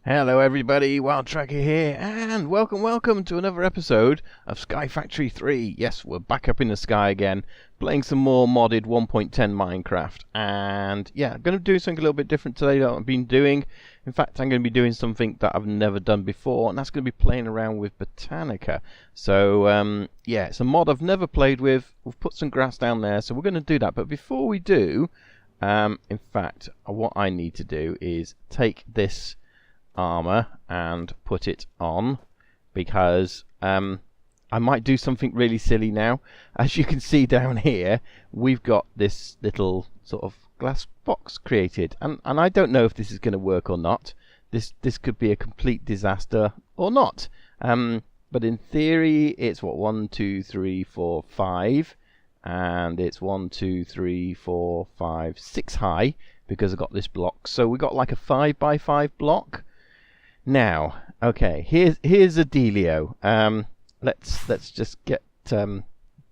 Hello everybody, Wild Tracker here, and welcome to another episode of Sky Factory 3. Yes, we're back up in the sky again, playing some more modded 1.10 Minecraft. And yeah, I'm going to do something a little bit different today than I've been doing. In fact, I'm going to be doing something that I've never done before, and that's going to be playing around with Botanica. So yeah, it's a mod I've never played with. We've put some grass down there, so we're going to do that. But before we do, in fact, what I need to do is take this armor and put it on, because I might do something really silly now. As you can see down here, we've got this little sort of glass box created, and I don't know if this is going to work or not. This could be a complete disaster or not, but in theory it's what, 1 2 3 4 5, and it's 1 2 3 4 5 6 high, because I've got this block. So we got like a 5 by 5 block. Now, okay, here's a dealio. Let's just get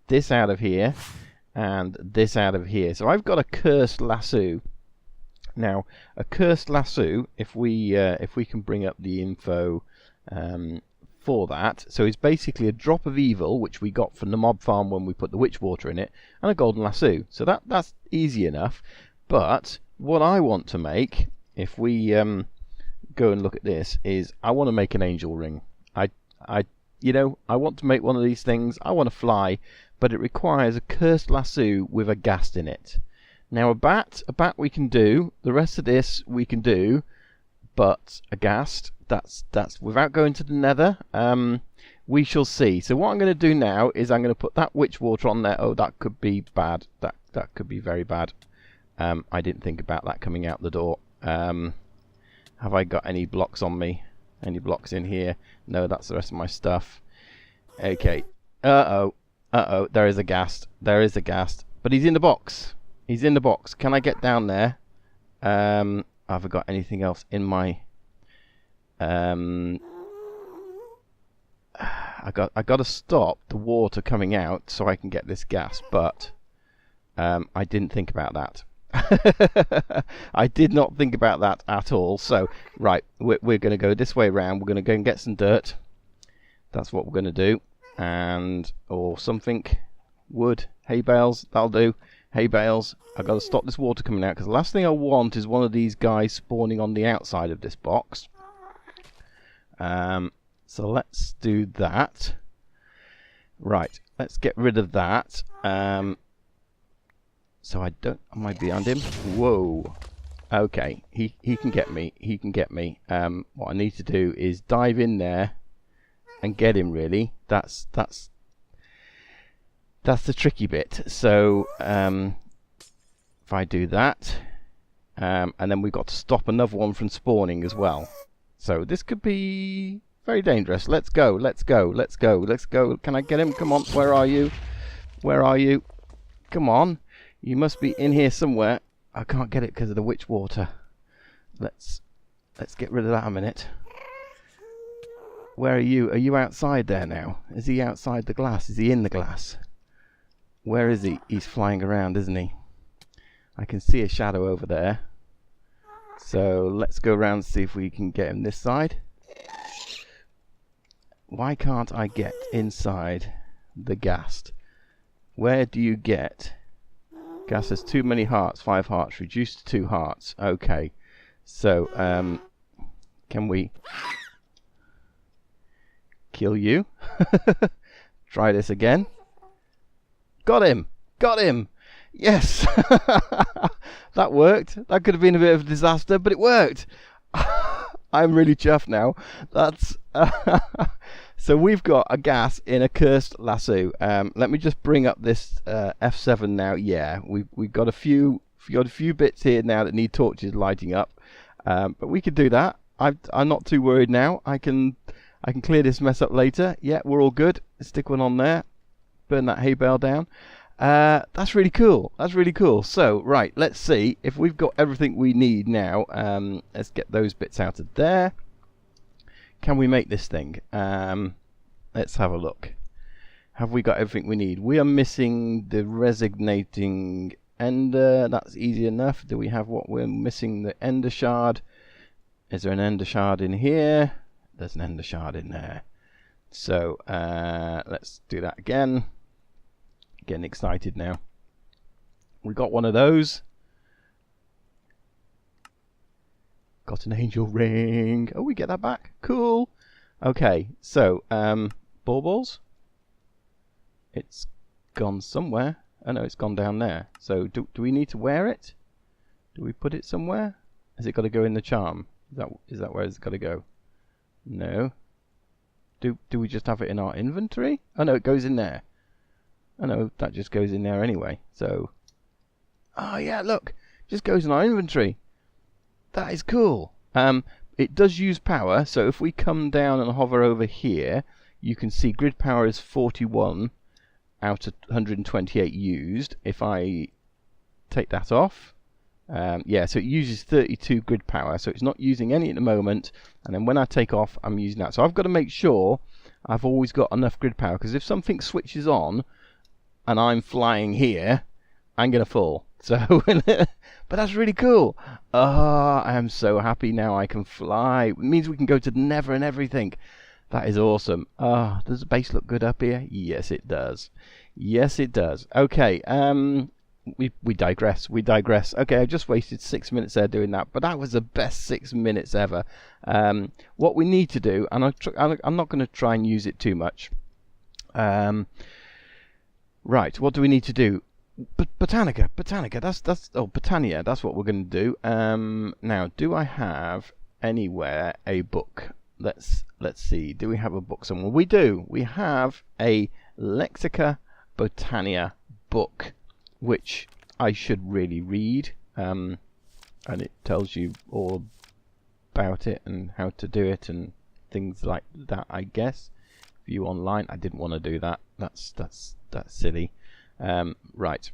this out of here and this out of here. So I've got a cursed lasso. Now, a cursed lasso, if we can bring up the info for that, so it's basically a drop of evil, which we got from the mob farm when we put the witch water in it, and a golden lasso. So that's easy enough. But what I want to make, if we go and look at this, is I want to make an angel ring. I want to make one of these things. I want to fly, but it requires a cursed lasso with a ghast in it. Now a bat we can do. The rest of this we can do, but a ghast, that's without going to the nether. We shall see. So what I'm going to do now is I'm going to put that witch water on there. Oh, that could be bad. That could be very bad. I didn't think about that coming out the door. Have I got any blocks on me? Any blocks in here? No, that's the rest of my stuff. Okay. Uh-oh. There is a ghast. There is a ghast. But he's in the box. He's in the box. Can I get down there? Have I got anything else in my... I got to stop the water coming out so I can get this gas, but I didn't think about that. I did not think about that at all. So right, we're going to go this way around. We're going to go and get some dirt. That's what we're going to do. And or something, wood, hay bales, that'll do. Hay bales. I've got to stop this water coming out, because the last thing I want is one of these guys spawning on the outside of this box. So let's do that. Right, let's get rid of that. So I might be behind him. Whoa. Okay, he can get me. He can get me. What I need to do is dive in there and get him, really. That's the tricky bit. So if I do that, and then we've got to stop another one from spawning as well. So this could be very dangerous. Let's go. Let's go. Let's go. Let's go. Can I get him? Come on. Where are you? Where are you? Come on. You must be in here somewhere. I can't get it because of the witch water. Let's get rid of that a minute. Where are you? Are you outside there now? Is he outside the glass? Is he in the glass? Where is he? He's flying around, isn't he? I can see a shadow over there. So let's go around and see if we can get him this side. Why can't I get inside the ghast? Where do you get... Gas has too many hearts, 5 hearts, reduced to 2 hearts. Okay, so can we kill you? Try this again. Got him! Got him! Yes! That worked. That could have been a bit of a disaster, but it worked. I'm really chuffed now. That's so we've got a gas in a cursed lasso. Let me just bring up this F7 now. Yeah, we've got a few bits here now that need torches lighting up, but we could do that. I'm not too worried now. I can clear this mess up later. Yeah, we're all good. Stick one on there. Burn that hay bale down. That's really cool. That's really cool. So right, let's see if we've got everything we need now. Let's get those bits out of there. Can we make this thing? Let's have a look. Have we got everything we need? We are missing the resonating ender. That's easy enough. Do we have what we're missing? The ender shard. Is there an ender shard in here? There's an ender shard in there. So let's do that again. Getting excited now. We got one of those. Got an angel ring. Oh, we get that back. Cool. Okay, so baubles. It's gone somewhere. Oh no, it's gone down there. So do we need to wear it? Do we put it somewhere? Has it got to go in the charm? Is that where it's got to go? No. Do we just have it in our inventory? Oh no, it goes in there. Oh no, that just goes in there anyway. So, oh yeah, look, just goes in our inventory. That is cool. It does use power, so if we come down and hover over here, you can see grid power is 41 out of 128 used. If I take that off, yeah, so it uses 32 grid power, so it's not using any at the moment, and then when I take off, I'm using that. So I've got to make sure I've always got enough grid power, because if something switches on and I'm flying here, I'm going to fall. So, but that's really cool. I am so happy now I can fly. It means we can go to the Nether and everything. That is awesome. Does the base look good up here? Yes, it does. Yes, it does. Okay, we digress. We digress. Okay, I just wasted 6 minutes there doing that, but that was the best 6 minutes ever. What we need to do, and I'm not going to try and use it too much. Right, what do we need to do? Botanica, Botania, that's what we're going to do. Now, do I have anywhere a book? Let's see, do we have a book somewhere? We do. We have a Lexica Botania book, which I should really read, and it tells you all about it and how to do it and things like that, I guess. View online. I didn't want to do that. That's silly. Right,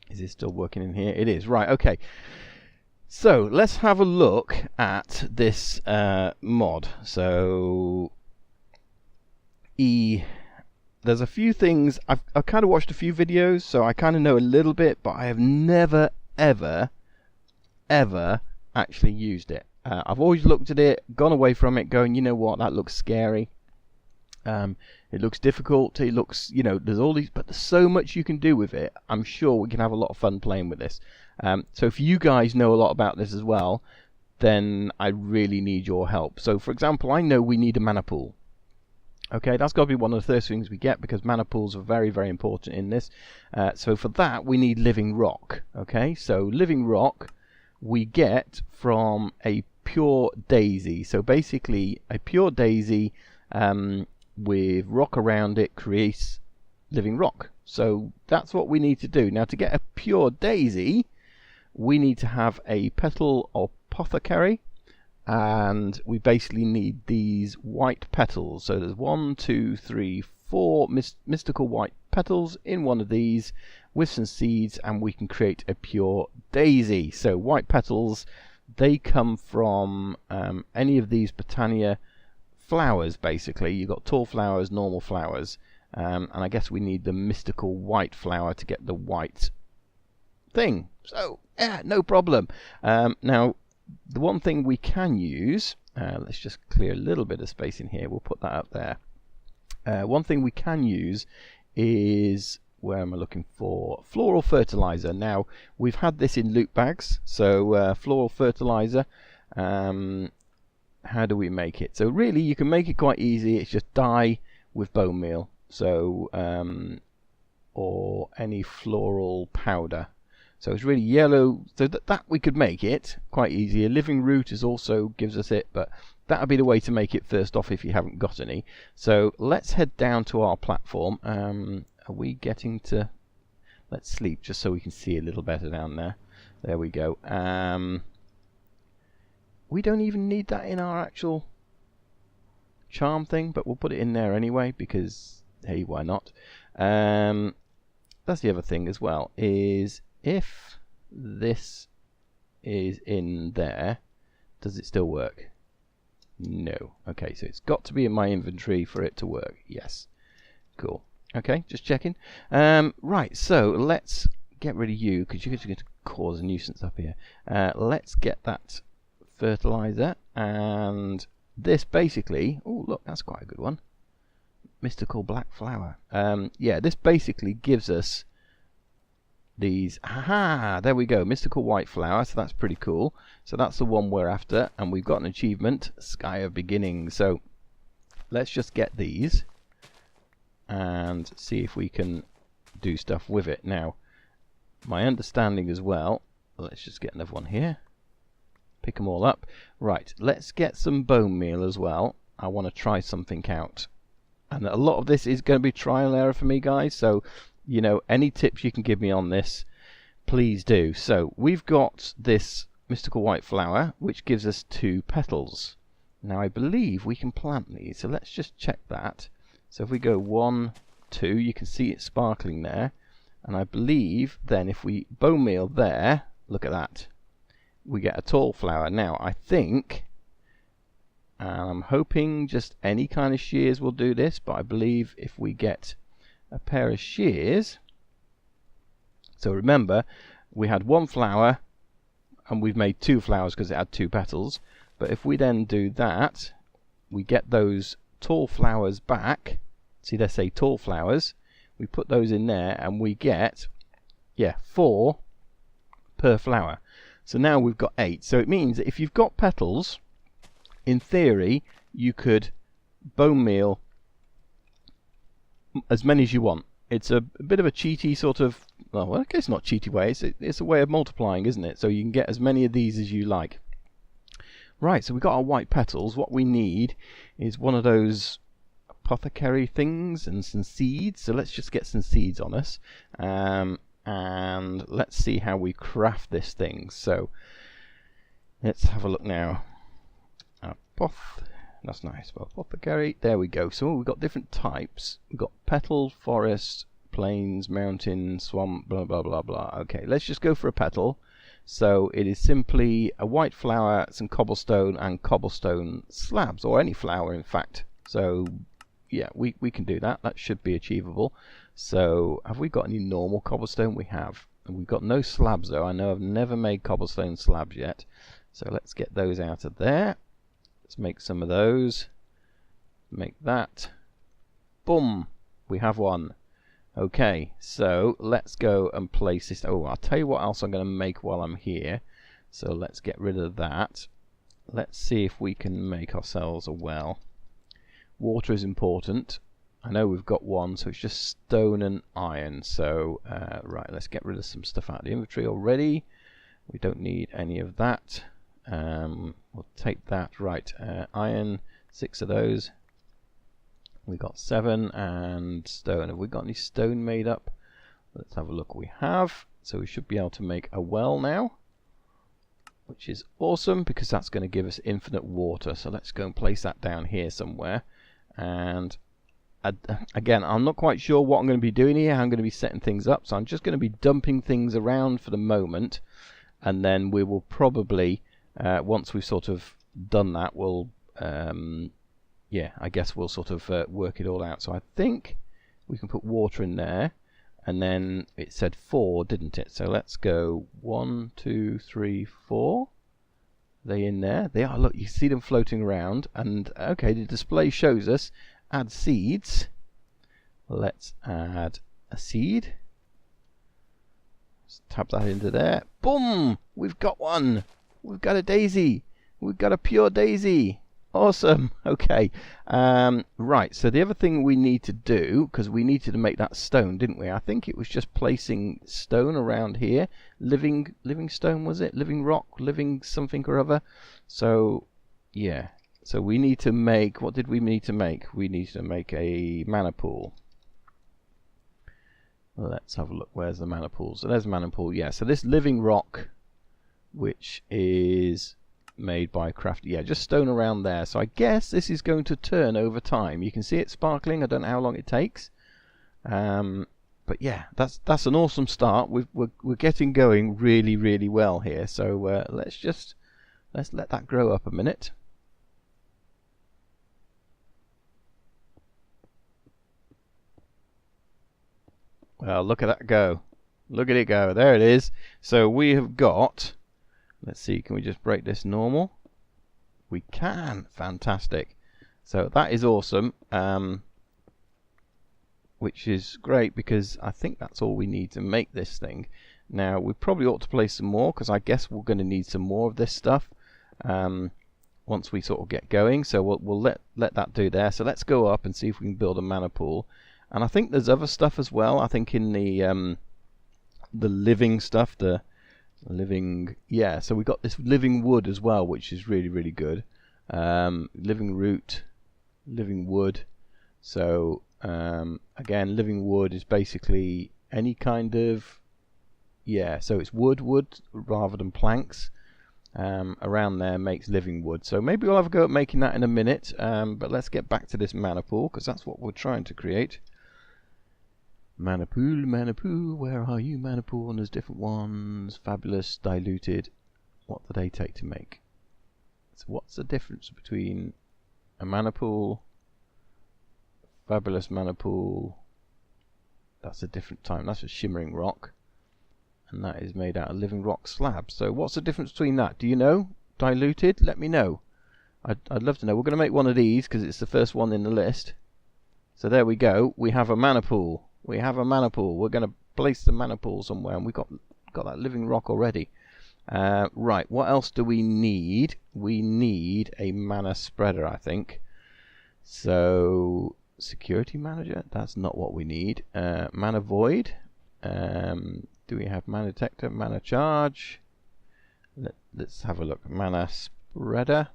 is this still working in here? It is. Right, okay, so let's have a look at this mod. So there's a few things. I've kind of watched a few videos, so I kind of know a little bit, but I have never ever actually used it. I've always looked at it, gone away from it, going, you know what, that looks scary. It looks difficult, it looks, you know, there's all these, but there's so much you can do with it. I'm sure we can have a lot of fun playing with this. So if you guys know a lot about this as well, then I really need your help. So for example, I know we need a mana pool. Okay, that's got to be one of the first things we get, because mana pools are very, very important in this. So for that, we need living rock. Okay, so living rock we get from a pure daisy. So basically, a pure daisy with rock around it creates living rock. So that's what we need to do. Now, to get a pure daisy, we need to have a petal apothecary, and we basically need these white petals. So there's 1, 2, 3, 4 mystical white petals in one of these with some seeds, and we can create a pure daisy. So white petals, they come from any of these Botania flowers. Basically, you've got tall flowers, normal flowers, and I guess we need the mystical white flower to get the white thing. So yeah, no problem. Now, the one thing we can use, let's just clear a little bit of space in here, we'll put that up there. One thing we can use is, where am I looking for? Floral fertilizer. Now, we've had this in loot bags, so floral fertilizer, how do we make it? So really, you can make it quite easy. It's just dye with bone meal, so or any floral powder. So it's really yellow, so that we could make it quite easy. A living root is also gives us it, but that would be the way to make it first off if you haven't got any. So let's head down to our platform. Are we getting to... Let's sleep just so we can see a little better down there. There we go. We don't even need that in our actual charm thing, but we'll put it in there anyway, because, hey, why not? That's the other thing as well, is if this is in there, does it still work? No. Okay, so it's got to be in my inventory for it to work. Yes. Cool. Okay, just checking. Right, so let's get rid of you, because you're going to cause a nuisance up here. Let's get that fertilizer, and this basically, oh look, that's quite a good one, mystical black flower. Yeah, this basically gives us these, aha, there we go, mystical white flower, so that's pretty cool. So that's the one we're after, and we've got an achievement, Sky of Beginnings. So let's just get these and see if we can do stuff with it. Now, my understanding as well, let's just get another one here, pick them all up. Right, let's get some bone meal as well. I want to try something out, and a lot of this is going to be trial and error for me, guys, so you know, any tips you can give me on this, please do. So we've got this mystical white flower, which gives us 2 petals. Now I believe we can plant these, so let's just check that. So if we go 1, 2, you can see it sparkling there, and I believe then if we bone meal there, look at that, we get a tall flower. Now I think, and I'm hoping just any kind of shears will do this, but I believe if we get a pair of shears, so remember we had 1 flower and we've made 2 flowers because it had 2 petals, but if we then do that, we get those tall flowers back. See, they say tall flowers, we put those in there and we get, yeah, 4 per flower. So now we've got 8. So it means that if you've got petals, in theory you could bone meal as many as you want. It's a bit of a cheaty sort of, well, I guess not cheaty way, it's a way of multiplying, isn't it? So you can get as many of these as you like. Right, so we've got our white petals. What we need is one of those apothecary things and some seeds. So let's just get some seeds on us, and let's see how we craft this thing. So let's have a look now. That's nice. Well, apothecary. There we go. So we've got different types. We've got petal, forest, plains, mountain, swamp, blah blah blah blah. Okay, let's just go for a petal. So it is simply a white flower, some cobblestone, and cobblestone slabs, or any flower in fact. So yeah, we can do that. That should be achievable. So have we got any normal cobblestone? We have. And we've got no slabs though. I know I've never made cobblestone slabs yet. So let's get those out of there. Let's make some of those. Make that. Boom! We have one. Okay, so let's go and place this. Oh, I'll tell you what else I'm going to make while I'm here. So let's get rid of that. Let's see if we can make ourselves a well. Water is important. I know we've got one, so it's just stone and iron. So, right, let's get rid of some stuff out of the inventory already. We don't need any of that. We'll take that. Right, iron, 6 of those. We got 7, and stone. Have we got any stone made up? Let's have a look. We have. So we should be able to make a well now, which is awesome because that's going to give us infinite water. So let's go and place that down here somewhere. And again, I'm not quite sure what I'm going to be doing here. I'm going to be setting things up. So I'm just going to be dumping things around for the moment, and then we will probably once we've sort of done that, we'll yeah, I guess we'll sort of work it all out. So I think we can put water in there, and then it said 4, didn't it? So let's go 1, 2, 3, 4. Are they in there? They are. Look, you see them floating around. And okay, the display shows us add seeds. Let's add a seed. Let's tap that into there. Boom! We've got one. We've got a daisy. We've got a pure daisy. Awesome. Okay. Right. So the other thing we need to do, because we needed to make that stone, didn't we? I think it was just placing stone around here. Living stone, was it? Living rock, living something or other. So yeah. So we need to make. What did we need to make? We need to make a mana pool. Let's have a look. Where's the mana pool? So there's the mana pool. Yeah. So this living rock, which is made by craft, yeah, just stone around there. So I guess this is going to turn over time. You can see it sparkling. I don't know how long it takes, but yeah, that's an awesome start. We're getting going really well here. So let's let that grow up a minute. Well, look at that go. Look at it go. There it is. So we have got, let's see, can we just break this normal? We can. Fantastic. So that is awesome. Which is great because I think that's all we need to make this thing. Now we probably ought to place some more because I guess we're going to need some more of this stuff once we sort of get going. So we'll let that do there. So let's go up and see if we can build a mana pool. And I think there's other stuff as well. I think in the living stuff, the living, yeah. So we got this living wood as well, which is really, really good. Living root, living wood. So again, living wood is basically any kind of, yeah, so it's wood rather than planks. Around there makes living wood. So maybe we'll have a go at making that in a minute, but let's get back to this mana pool because that's what we're trying to create. Mana pool, where are you, mana pool? And there's different ones. Fabulous, diluted. What do they take to make? So what's the difference between a mana pool, fabulous mana pool? That's a different time. That's a shimmering rock, and that is made out of living rock slabs. So what's the difference between that? Do you know? Diluted? Let me know. I'd love to know. We're going to make one of these because it's the first one in the list. So there we go. We have a mana pool. We have a mana pool. We're going to place the mana pool somewhere, and we've got that living rock already. Right, what else do we need? We need a mana spreader, I think. So, security manager, that's not what we need. Mana void. Do we have mana detector, mana charge? Let's have a look. Mana spreader.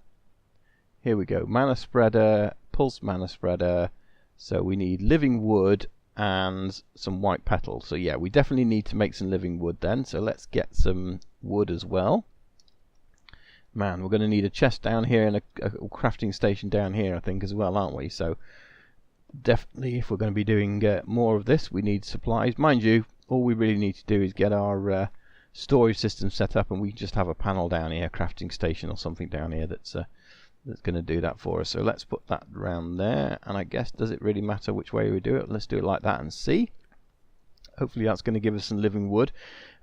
Here we go. Mana spreader, pulse mana spreader. So we need living wood and some white petals. So yeah, we definitely need to make some living wood then. So let's get some wood as well. Man, we're going to need a chest down here and a crafting station down here, I think, as well, aren't we? So definitely, if we're going to be doing more of this, we need supplies. Mind you, all we really need to do is get our storage system set up, and we just have a panel down here, crafting station or something down here that's going to do that for us. So let's put that around there, and I guess, does it really matter which way we do it? Let's do it like that and see. Hopefully that's going to give us some living wood.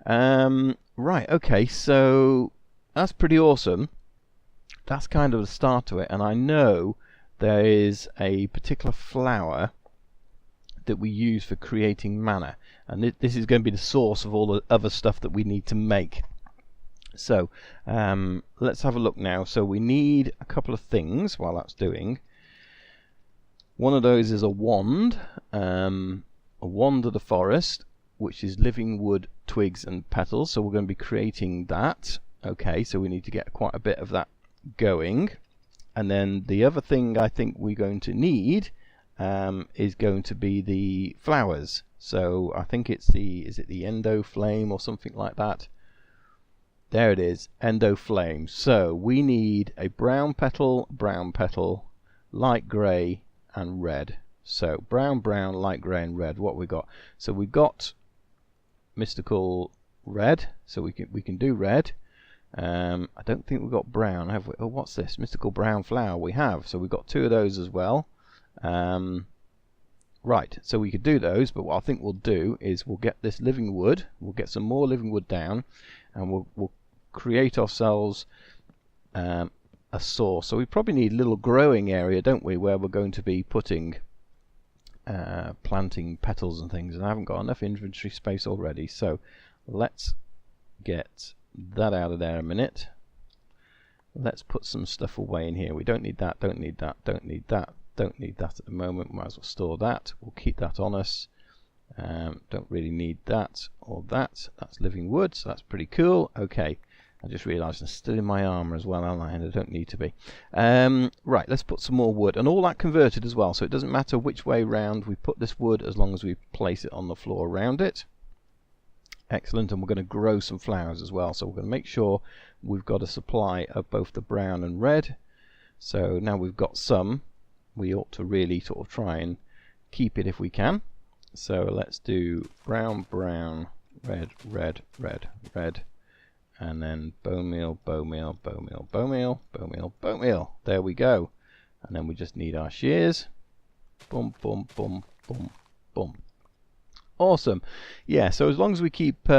Right, okay, so that's pretty awesome. That's kind of the start to it, and I know there is a particular flower that we use for creating mana, and this is going to be the source of all the other stuff that we need to make. So let's have a look now. So we need a couple of things while that's doing. One of those is a wand of the forest, which is living wood, twigs and petals. So we're going to be creating that. Okay, so we need to get quite a bit of that going. And then the other thing I think we're going to need is going to be the flowers. So I think it's is it the endo flame or something like that? There it is, endo flame. So we need a brown petal, light grey and red. So brown, light grey and red. What we got? So we've got mystical red, so we can do red. I don't think we've got brown, have we? Oh, what's this? Mystical brown flower we have. So we've got two of those as well. Right, so we could do those, but what I think we'll do is we'll get this living wood, we'll get some more living wood down, and we'll create ourselves a source. So we probably need a little growing area, don't we, where we're going to be putting planting petals and things, and I haven't got enough inventory space already. So let's get that out of there a minute. Let's put some stuff away in here. We don't need that, don't need that, don't need that, don't need that at the moment. Might as well store that. We'll keep that on us. Don't really need that or that. That's living wood, so that's pretty cool. Okay, I just realised I'm still in my armour as well, aren't I? And I don't need to be. Right, let's put some more wood, and all that converted as well, so it doesn't matter which way round we put this wood as long as we place it on the floor around it. Excellent, and we're going to grow some flowers as well, so we're going to make sure we've got a supply of both the brown and red. So now we've got some, we ought to really sort of try and keep it if we can. So let's do brown, red, red, and then bone meal. There we go. And then we just need our shears. Boom. Awesome. Yeah, so as long as we keep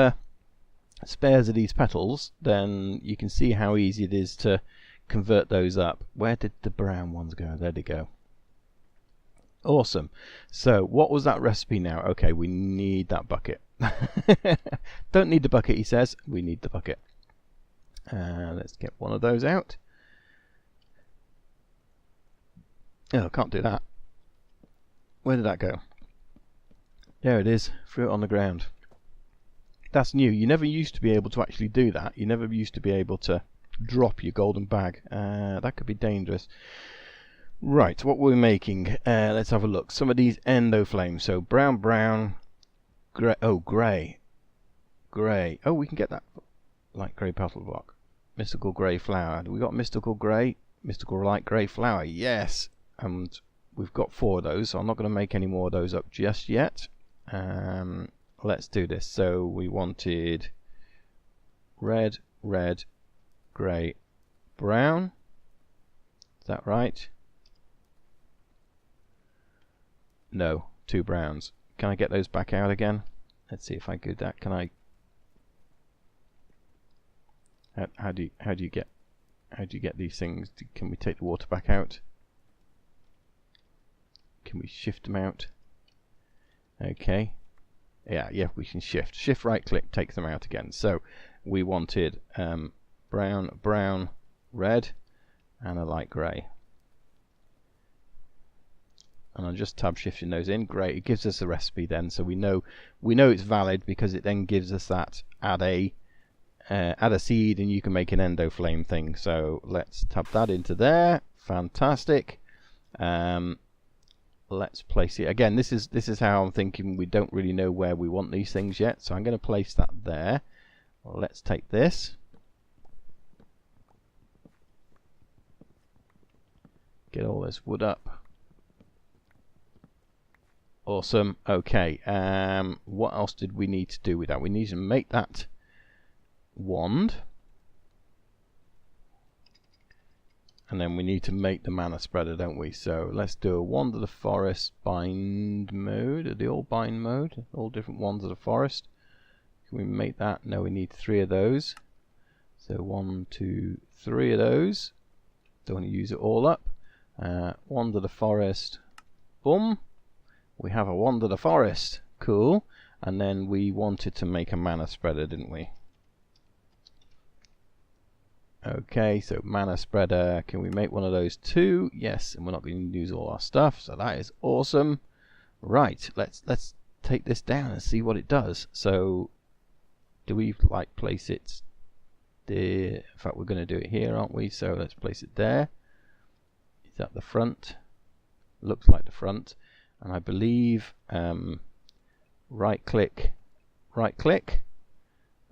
spares of these petals, then you can see how easy it is to convert those up. Where did the brown ones go? There they go. Awesome. So what was that recipe now? Okay, we need that bucket. Don't need the bucket, he says. We need the bucket. Let's get one of those out. Oh, I can't do that. Where did that go? There it is. Threw it on the ground. That's new. You never used to be able to actually do that. You never used to be able to drop your golden bag. That could be dangerous. Right, what we're making, let's have a look. Some of these endo flames. So brown, grey. Oh, grey. Oh, we can get that light grey petal block. Mystical grey flower. We got mystical grey, mystical light grey flower. Yes, and we've got 4 of those. So I'm not going to make any more of those up just yet. Let's do this. So we wanted red, grey, brown. Is that right? No, 2 browns. Can I get those back out again? Let's see if I do that. Can I? How do you get these things? Can we take the water back out? Can we shift them out? Okay. Yeah, we can shift. Shift right click takes them out again. So we wanted brown, red, and a light grey. And I'm just tab shifting those in. Great, it gives us the recipe then, so we know it's valid because it then gives us that add a seed and you can make an endo flame thing. So let's tab that into there. Fantastic. Let's place it again. This is how I'm thinking. We don't really know where we want these things yet, so I'm going to place that there. Let's take this. Get all this wood up. Awesome. Okay. What else did we need to do with that? We need to make that wand. And then we need to make the mana spreader, don't we? So let's do a wand of the forest bind mode. The all bind mode. All different wands of the forest. Can we make that? No, we need 3 of those. So 1, 2, 3 of those. Don't want to use it all up. Wand of the forest. Boom. We have a wand of the forest. Cool. And then we wanted to make a mana spreader, didn't we? Okay, so mana spreader. Can we make one of those too? Yes, and we're not going to use all our stuff, so that is awesome. Right, let's take this down and see what it does. So, do we like place it there? In fact, we're going to do it here, aren't we? So let's place it there. Is that the front? Looks like the front. And I believe right click,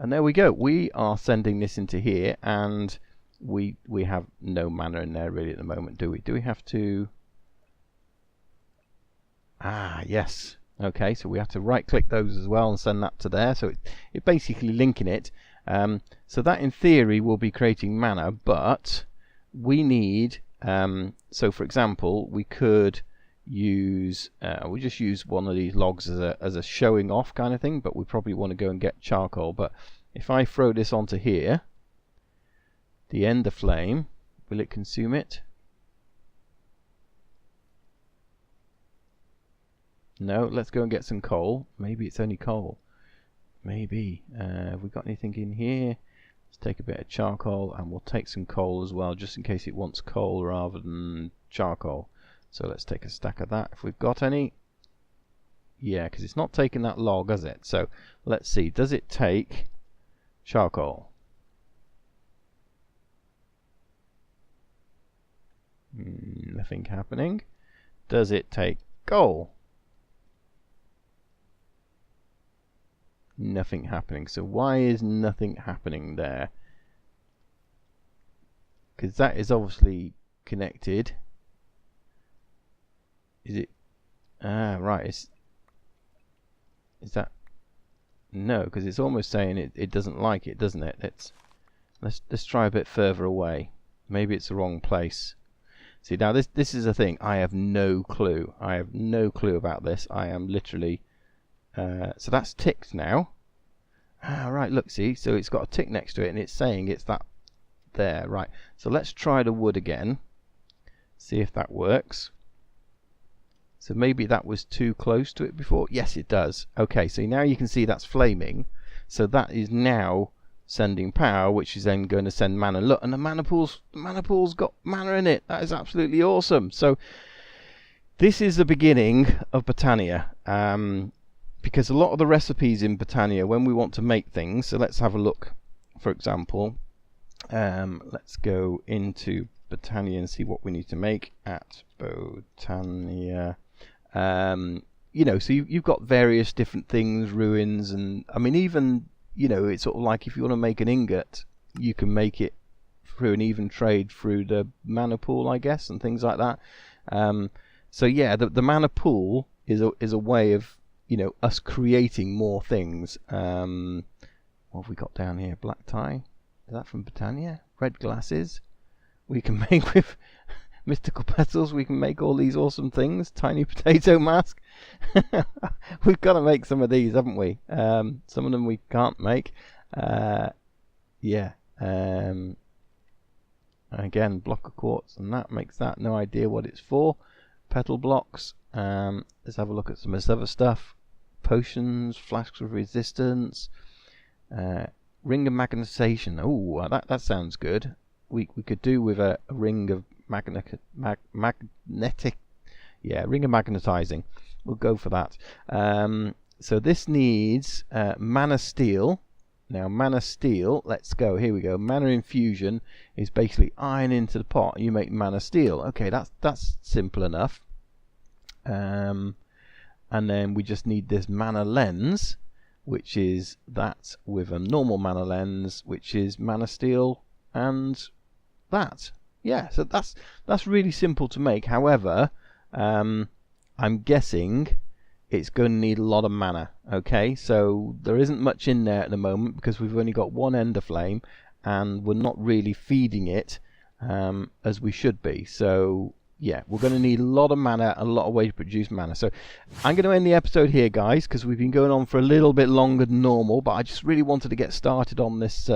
and there we go. We are sending this into here, and we have no mana in there really at the moment, do we? Do we have to? Ah, yes. Okay, so we have to right click those as well and send that to there. So it basically linking it. So that in theory will be creating mana, but we need. So for example, we could use we just use one of these logs as a showing off kind of thing, but we probably want to go and get charcoal. But if I throw this onto here, the ender flame, will it consume it? No. Let's go and get some coal. Maybe it's only coal. Maybe. Have we got anything in here? Let's take a bit of charcoal, and we'll take some coal as well, just in case it wants coal rather than charcoal. So let's take a stack of that if we've got any. Yeah, because it's not taking that log, has it? So let's see. Does it take charcoal? Nothing happening. Does it take coal? Nothing happening. So why is nothing happening there? Because that is obviously connected. Is it? Right. Is that? No, because it's almost saying it doesn't like it, doesn't it? Let's try a bit further away. Maybe it's the wrong place. See, now this is a thing. I have no clue. I have no clue about this. I am literally. So that's ticked now. Right. Look, see. So it's got a tick next to it, and it's saying it's that there. Right, so let's try the wood again, see if that works. So maybe that was too close to it before. Yes, it does. Okay, so now you can see that's flaming. So that is now sending power, which is then going to send mana. Look, and the mana pool's got mana in it. That is absolutely awesome. So this is the beginning of Botania, because a lot of the recipes in Botania, when we want to make things, so let's have a look. For example, let's go into Botania and see what we need to make at Botania. You know, so you've got various different things, ruins, and I mean, even, you know, it's sort of like if you want to make an ingot, you can make it through an even trade through the mana pool, I guess, and things like that. So yeah, the mana pool is a way of, you know, us creating more things. What have we got down here? Black tie. Is that from Botania? Red glasses. We can make with mystical petals. We can make all these awesome things. Tiny potato mask. We've got to make some of these, haven't we? Some of them we can't make. Yeah. Again, block of quartz, and that makes that. No idea what it's for. Petal blocks. Let's have a look at some of this other stuff. Potions, flasks of resistance, ring of magnetization. Oh, that sounds good. We could do with a ring of magnetic. Yeah, ring of magnetizing. We'll go for that. So this needs mana steel. Now mana steel. Let's go. Here we go. Mana infusion is basically iron into the pot. And you make mana steel. Okay, that's simple enough. And then we just need this mana lens, which is that with a normal mana lens, which is mana steel and that. Yeah, so that's really simple to make. However, I'm guessing it's going to need a lot of mana. Okay, so there isn't much in there at the moment because we've only got one ender flame and we're not really feeding it as we should be. So yeah, we're going to need a lot of mana and a lot of ways to produce mana. So I'm going to end the episode here, guys, because we've been going on for a little bit longer than normal, but I just really wanted to get started on this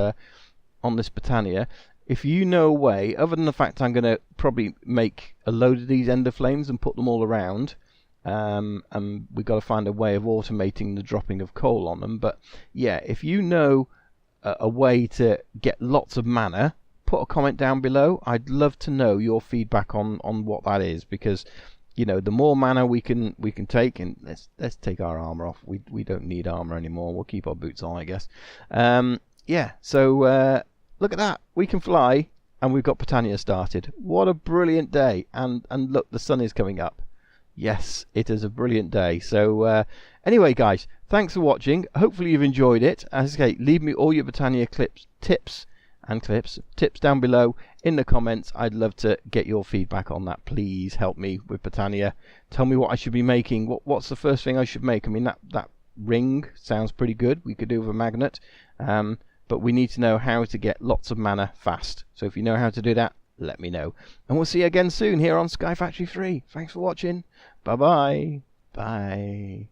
Botania. If you know a way, other than the fact I'm going to probably make a load of these ender flames and put them all around, and we've got to find a way of automating the dropping of coal on them. But yeah, if you know a way to get lots of mana, put a comment down below. I'd love to know your feedback on what that is, because you know, the more mana we can take, and let's take our armor off. We don't need armor anymore. We'll keep our boots on, I guess. Yeah, so look at that. We can fly, and we've got Botania started. What a brilliant day. And look, the sun is coming up. Yes, it is a brilliant day. So anyway, guys, thanks for watching. Hopefully you've enjoyed it. As I say, leave me all your Botania tips down below in the comments. I'd love to get your feedback on that. Please help me with Botania. Tell me what I should be making. What's the first thing I should make? I mean, that ring sounds pretty good. We could do with a magnet, but we need to know how to get lots of mana fast. So if you know how to do that, let me know, and we'll see you again soon here on Sky Factory 3. Thanks for watching. Bye bye.